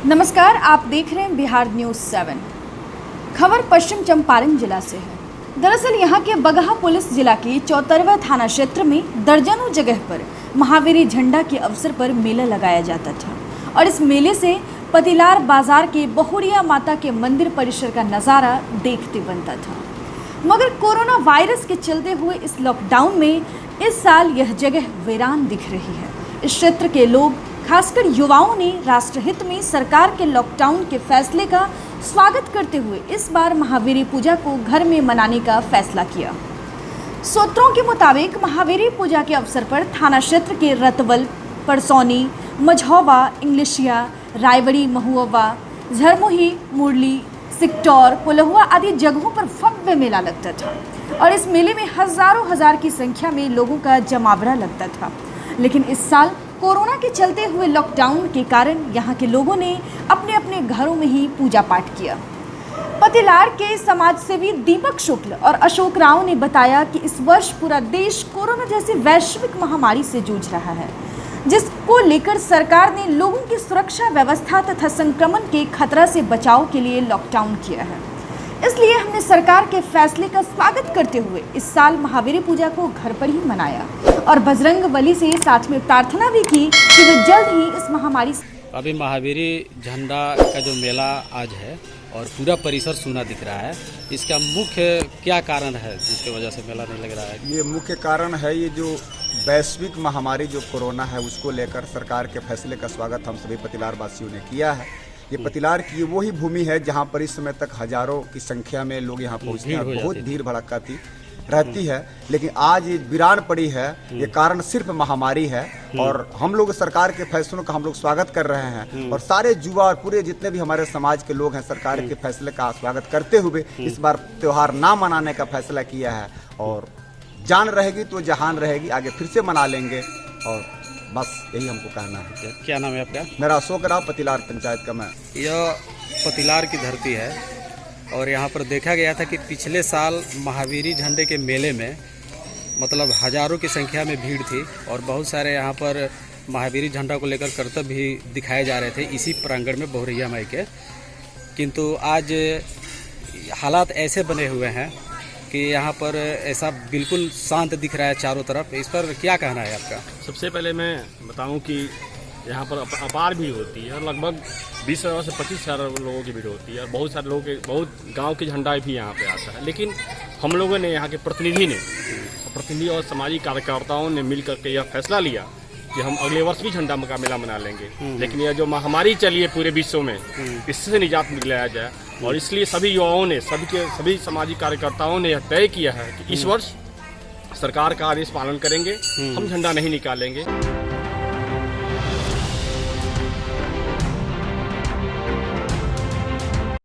नमस्कार, आप देख रहे हैं बिहार न्यूज़ 7। खबर पश्चिम चंपारण जिला से है। दरअसल यहाँ के बगहा पुलिस जिला के चौतरवा थाना क्षेत्र में दर्जनों जगह पर महावीरी झंडा के अवसर पर मेला लगाया जाता था और इस मेले से पतिलार बाजार के बहुरिया माता के मंदिर परिसर का नज़ारा देखते बनता था। मगर कोरोना वायरस के चलते हुए इस लॉकडाउन में इस साल यह जगह वीरान दिख रही है। इस क्षेत्र के लोग, खासकर युवाओं ने राष्ट्रहित में सरकार के लॉकडाउन के फैसले का स्वागत करते हुए इस बार महावीरी पूजा को घर में मनाने का फैसला किया। सूत्रों के मुताबिक महावीरी पूजा के अवसर पर थाना क्षेत्र के रतवल, परसौनी, मझौवा, इंग्लिशिया, रायबड़ी, महुआ, झरमोही, मुरली, सिकटौर, पुलहुआ आदि जगहों पर भव्य मेला लगता था और इस मेले में हजारों हजार की संख्या में लोगों का जमावड़ा लगता था। लेकिन इस साल कोरोना के चलते हुए लॉकडाउन के कारण यहाँ के लोगों ने अपने अपने घरों में ही पूजा पाठ किया। पतिलार के समाजसेवी दीपक शुक्ल और अशोक राव ने बताया कि इस वर्ष पूरा देश कोरोना जैसी वैश्विक महामारी से जूझ रहा है, जिसको लेकर सरकार ने लोगों की सुरक्षा व्यवस्था तथा संक्रमण के खतरा से बचाव के लिए लॉकडाउन किया है। इसलिए हमने सरकार के फैसले का स्वागत करते हुए इस साल महावीरी पूजा को घर पर ही मनाया और बजरंग बली से साथ में प्रार्थना भी की कि वे जल्द ही इस महामारी से। अभी महावीरी झंडा का जो मेला आज है और पूरा परिसर सूना दिख रहा है, इसका मुख्य क्या कारण है जिसकी वजह से मेला नहीं लग रहा है? ये मुख्य कारण है ये जो वैश्विक महामारी जो कोरोना है उसको लेकर सरकार के फैसले का स्वागत हम सभी पतिलार वासियों ने किया है। ये पतिलार की वही भूमि है जहाँ पर इस समय तक हजारों की संख्या में लोग यहाँ पहुँचते हैं, बहुत भीड़ भड़का रहती है, लेकिन आज ये वीरान पड़ी है। ये कारण सिर्फ महामारी है और हम लोग सरकार के फैसलों का हम लोग स्वागत कर रहे हैं और सारे युवा और पूरे जितने भी हमारे समाज के लोग हैं सरकार के फैसले का स्वागत करते हुए इस बार त्योहार ना मनाने का फैसला किया है। और जान रहेगी तो जहान रहेगी, आगे फिर से मना लेंगे और बस यही हमको कहना है। क्या नाम है आपका? मेरा अशोक राव, पतिलार पंचायत का मैं। यह पतिलार की धरती है और यहाँ पर देखा गया था कि पिछले साल महावीरी झंडे के मेले में मतलब हजारों की संख्या में भीड़ थी और बहुत सारे यहाँ पर महावीरी झंडा को लेकर करतब भी दिखाए जा रहे थे इसी प्रांगण में बहुरिया माई के। किंतु आज हालात ऐसे बने हुए हैं कि यहाँ पर ऐसा बिल्कुल शांत दिख रहा है चारों तरफ। इस पर क्या कहना है आपका? सबसे पहले मैं बताऊं कि यहाँ पर अपार भीड़ होती है और लगभग 20,000 से 25,000 लोगों की भीड़ होती है और बहुत सारे लोगों के बहुत गांव के झंडा भी यहाँ पे आता है। लेकिन हम लोगों ने यहाँ के प्रतिनिधि और सामाजिक कार्यकर्ताओं ने मिल करके यह फैसला लिया कि हम अगले वर्ष भी झंडा का मेला मना लेंगे। लेकिन यह जो महामारी चली है पूरे विश्व में, इससे निजात दिलाया जाए और इसलिए सभी युवाओं ने सभी सामाजिक कार्यकर्ताओं ने यह तय किया है कि इस वर्ष सरकार का आदेश पालन करेंगे, हम झंडा नहीं निकालेंगे।